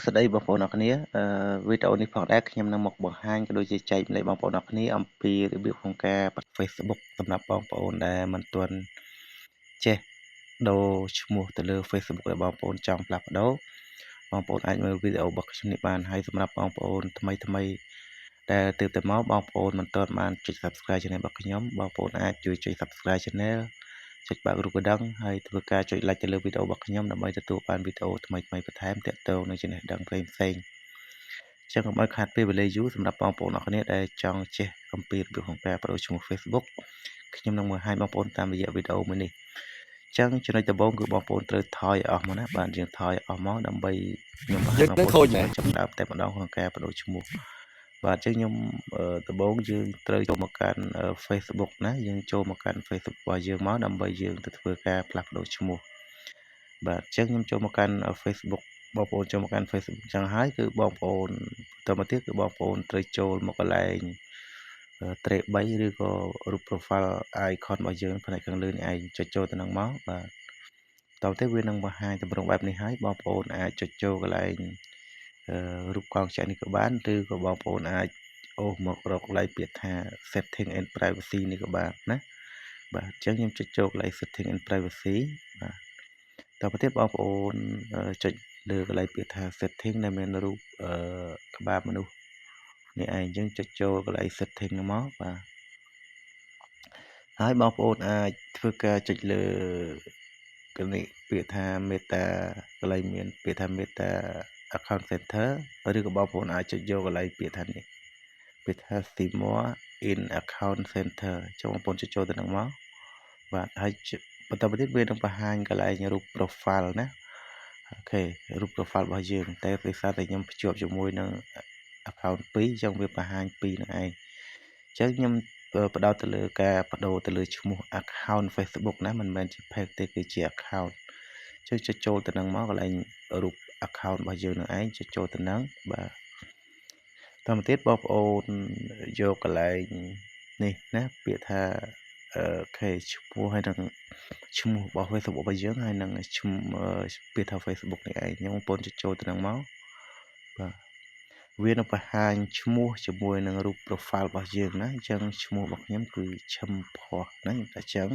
ស្ដីបងប្អូនអរគ្នាវីដេអូនេះផងដែរខ្ញុំនឹងមកបង្ហាញក៏ដូចជាចែកម្លែកបងប្អូនអរគ្នាអំពីរបៀបក្នុងការបាត់ Facebook សម្រាប់បងប្អូនដែលមិនទាន់ចេះដូរឈ្មោះទៅលើ Facebook ដែលបងប្អូនចង់ផ្លាស់ប្ដូរបងប្អូនអាចមើលវីដេអូរបស់ខ្ញុំនេះបានហើយសម្រាប់បងប្អូនថ្មីដែលទើបតែមកបងប្អូនមិនទាន់បានចុច Subscribe Channel របស់ខ្ញុំបងប្អូនអាចជួយចុច Subscribe Channel ចុចបើករូបកណ្ដឹងហើយធ្វើការចុច like ទៅលើវីដេអូរបស់ខ្ញុំដើម្បីទទួលបានវីដេអូថ្មីៗបន្ថែមទាក់ទងនឹងចំណេះដឹងផ្សេងៗចឹងកុំឲ្យខាតពេលវេលាយូរសម្រាប់បងប្អូនអរគ្នាដែលចង់ចេះអំពីរបៀបក្នុងការបដូរឈ្មោះ Facebook ខ្ញុំនឹងបង្ហាញបងប្អូនតាមរយៈវីដេអូមួយនេះចឹងចំណុចដំបូងគឺបងប្អូនត្រូវថយអស់មកណាបាទយើងថយអស់មកដើម្បីខ្ញុំបង្ហាញបងប្អូនចំដើមតែម្ដងក្នុងការបដូរឈ្មោះបាទចឹងខ្ញុំដំបូងយើងត្រូវចូលមកកាន់ Facebook ណាយើងចូលមកកាន់ Facebook របស់យើងមកដើម្បីយើងទៅធ្វើការផ្លាស់ប្ដូរឈ្មោះបាទចឹងខ្ញុំចូលមកកាន់ Facebook បងប្អូនចូលមកកាន់ Facebook ចឹងហើយគឺបងប្អូនតទៅទៀតគឺបងប្អូនត្រូវចូលមកកន្លែងត្រេ3ឬក៏រូប profile icon របស់យើងផ្នែកខាងលើនេះឯងចុចចូលទៅនឹងមកបាទតទៅវានឹងបង្ហាញតម្រង់បែបនេះហើយបងប្អូនអាចចុចចូលកន្លែងរូបកងចែកនេះក៏បានឬក៏បងប្អូនអាចអូសមករកកន្លែងពាក្យថា setting and privacy នេះក៏បានណាបាទអញ្ចឹងខ្ញុំចុចចូលកន្លែង setting and privacy បាទតទៅទៀតបងប្អូនចុចលើកន្លែងពាក្យថា setting ដែលមានរូបក្បាលមនុស្សនេះឯងយើងចុចចូលកន្លែង setting ហ្នឹងមកបាទហើយបងប្អូនអាចធ្វើការចុចលើកន្លែងពាក្យថា meta កន្លែងមានពាក្យថា meta account center ឬក៏បងប្អូនអាចចុចយកកន្លែងពាក្យថានេះពាក្យថា see more in account center ចូលបងប្អូនចុចចូលទៅនឹងមកបាទហើយបន្តទៅទៀតវានឹងបង្ហាញកន្លែងរូប profile ណាអូខេរូប profile របស់យើងតែដោយសារតែខ្ញុំភ្ជាប់ជាមួយនឹង account 2អញ្ចឹងវាបង្ហាញ2នឹងឯងអញ្ចឹងខ្ញុំបដោតទៅលើការបដូរទៅលើឈ្មោះ account Facebook ណាមិនមែនជា page ទេគឺជា account ចុចចូលទៅនឹងមកកន្លែងរូប account របស់យើងនឹងឯងចុចចូលទៅនឹងបាទតទៅទៀតបងប្អូនយកកន្លែងនេះណាពាក្យថាខេឈ្មោះហើយនឹងឈ្មោះរបស់ Facebook របស់យើងហើយនឹងឈ្មោះពាក្យថា Facebook នេះឯងខ្ញុំបងប្អូនចុចចូលទៅនឹងមកបាទវានឹងបង្ហាញឈ្មោះជាមួយនឹងរូប profile របស់យើងណាអញ្ចឹងឈ្មោះរបស់ខ្ញុំគឺឈឹមផោះណាខ្ញុំតែអញ្ចឹង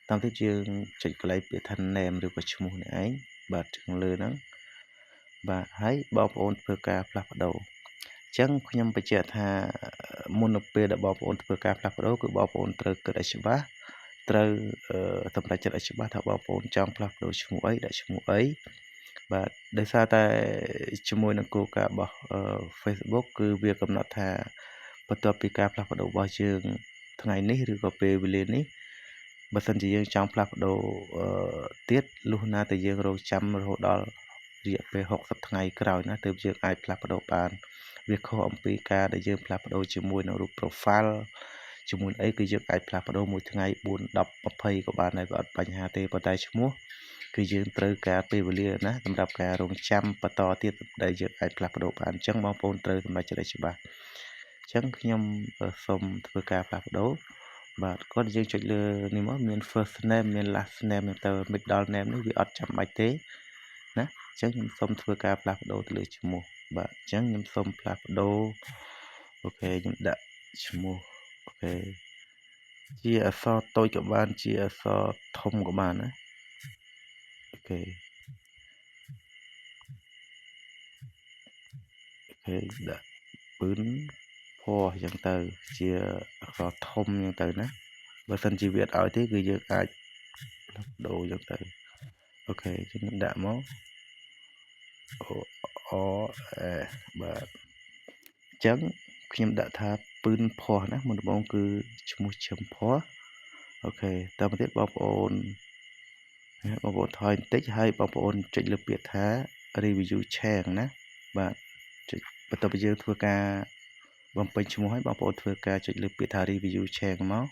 តាមទៀតយើងចុចកន្លែងពាក្យថា name ឬក៏ឈ្មោះនេះឯងបាទខាងលើហ្នឹងបាទហើយបងប្អូនធ្វើការផ្លាស់ប្ដូរអញ្ចឹងខ្ញុំបញ្ជាក់ថាមុននៅពេលដែលបងប្អូនធ្វើការផ្លាស់ប្ដូរគឺបងប្អូនត្រូវគិតឲ្យច្បាស់ត្រូវសម្រេចចិត្តឲ្យច្បាស់ថាបងប្អូនចង់ផ្លាស់ប្ដូរឈ្មោះអីដាក់ឈ្មោះអីបាទដោយសារតែជាមួយនឹងគោលការណ៍របស់ Facebook គឺវាកំណត់ថាបន្ទាប់ពីការផ្លាស់ប្ដូររបស់យើងថ្ងៃនេះឬក៏ពេលវេលានេះបើសិនជាយើងចង់ផ្លាស់ប្ដូរទៀតលុះណាតែយើងរងចាំរហូតដល់រយៈពេល60ថ្ងៃក្រោយណាទើបយើងអាចផ្លាស់ប្ដូរបានវាខុសអំពីការដែលយើងផ្លាស់ប្ដូរជាមួយនឹងរូប profile ជាមួយអីគឺយើងអាចផ្លាស់ប្ដូរមួយថ្ងៃ4 10 20ក៏បានដែរវាអត់បញ្ហាទេប៉ុន្តែឈ្មោះគឺយើងត្រូវការពេលវេលាណាសម្រាប់ការរងចាំបន្តទៀតដែលយើងអាចផ្លាស់ប្ដូរបានអញ្ចឹងបងប្អូនត្រូវសម្រេចចិត្តឲ្យច្បាស់អញ្ចឹងខ្ញុំសូមធ្វើការផ្លាស់ប្ដូរបាទគាត់យើងចុចលើនេះមកមាន first name មាន last name ទៅ middle name នេះវាអត់ចាំបាច់ទេណាអញ្ចឹងខ្ញុំសូមធ្វើការផ្លាស់ប្ដូរទៅលើឈ្មោះបាទអញ្ចឹងខ្ញុំសូមផ្លាស់ប្ដូរអូខេខ្ញុំដាក់ឈ្មោះអូខេជាអក្សរតូចក៏បានជាអក្សរធំក៏បានណាអូខេដាក់ពឿនពណ៌អញ្ចឹងទៅជាអក្សរធំអញ្ចឹងទៅណាបើសិនជាវាអត់ឲ្យទេគឺយើងអាចផ្លាស់ប្ដូរអញ្ចឹងទៅអូខេខ្ញុំដាក់មកអូបាទអញ្ចឹងខ្ញុំដាក់ថាពឿនផោះណាមុនដំបូងគឺឈ្មោះឈឹមផោះអូខេតទៅទៀតបងប្អូនថយបន្តិចហើយបងប្អូនចុចលើពាក្យថា review change ណាបាទចុចបន្ទាប់ពីយើងធ្វើការបំពេញឈ្មោះហើយបងប្អូនធ្វើការចុចលើពាក្យថា review change មក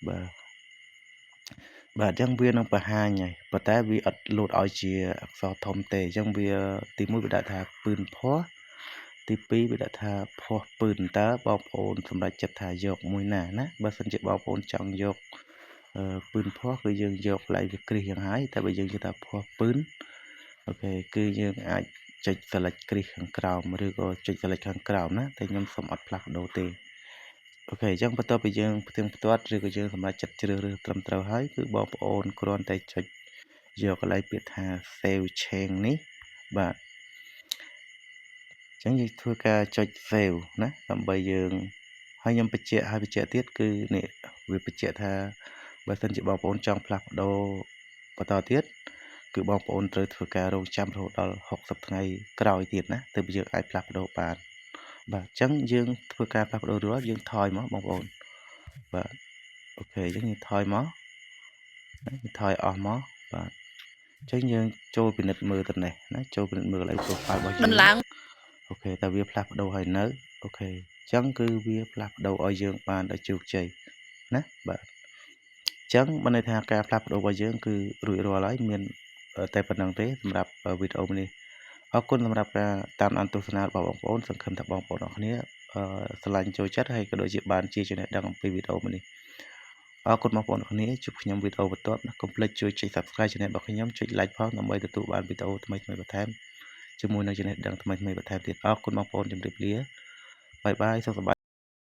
បាទអញ្ចឹងវានឹងបង្ហាញហើយប៉ុន្តែវាអត់លោតឲ្យជាអក្សរធំទេអញ្ចឹងវាទី1វាដាក់ថាពឿនផោះទី2វាដាក់ថាផោះពឿនតើបងប្អូនសម្រេចចិត្តថាយកមួយណាបើសិនជាបងប្អូនចង់យកពឿនផោះគឺយើងយកកន្លែងវាគ្រីសយ៉ាងហើយតែបើយើងនិយាយថាផោះពឿនអូខេគឺយើងអាច ចុច select គ្រីសខាងក្រោមឬក៏ចុច select ខាងក្រោមណាតែខ្ញុំសូមអត់ផ្លាស់ប្ដូរទេអូខេអញ្ចឹងបន្ទាប់ពីយើងផ្ទៀងផ្ទាត់ឬក៏យើងសម្រាប់ចិត្តជ្រើសរើសត្រឹមត្រូវហើយគឺបងប្អូនគ្រាន់តែចុចយកកន្លែងពាក្យថា save change នេះបាទអញ្ចឹងយើងធ្វើការចុច save ណាដើម្បីយើងហើយខ្ញុំបញ្ជាក់ទៀតគឺនេះវាបញ្ជាក់ថាបើសិនជាបងប្អូនចង់ផ្លាស់ប្ដូរបន្តទៀតគឺបងប្អូនត្រូវធ្វើការរងចាំរហូតដល់60ថ្ងៃក្រោយទៀតណាទើបយើងអាចផ្លាស់ប្ដូរបានបាទអញ្ចឹងយើងធ្វើការផ្លាស់ប្ដូររួចយើងថយមកបងប្អូនបាទអូខេអញ្ចឹងយើងថយមកថយអស់មកបាទអញ្ចឹងយើងចូលពិនិត្យមើលទៅនេះណាចូលពិនិត្យមើលកន្លែង profile របស់យើងអូខេតើវាផ្លាស់ប្ដូរហើយនៅអូខេអញ្ចឹងគឺវាផ្លាស់ប្ដូរឲ្យយើងបានដោយជោគជ័យណាបាទអញ្ចឹងបានន័យថាការផ្លាស់ប្ដូររបស់យើងគឺរួចរាល់ហើយមានតែប៉ុណ្្នឹងទេសម្រាប់វីដេអូនេះអរគុណសម្រាប់ការតាមដានទស្សនារបស់បងប្អូនសង្ឃឹមថាបងប្អូនអរគ្នាស្រឡាញ់ចូលចិត្តហើយក៏ដូចជាបានជាចំណេះដឹងអំពីវីដេអូនេះអរគុណបងប្អូនអរគ្នាជួបខ្ញុំវីដេអូបន្ទាប់ណាកុំភ្លេចជួយចុច Subscribe Channel របស់ខ្ញុំចុច Like ផងដើម្បីទទួលបានវីដេអូថ្មីៗបន្ថែមជាមួយនឹងចំណេះដឹងថ្មីៗបន្ថែមទៀតអរគុណបងប្អូនជម្រាបលាបាយបាយសុខសប្បាយ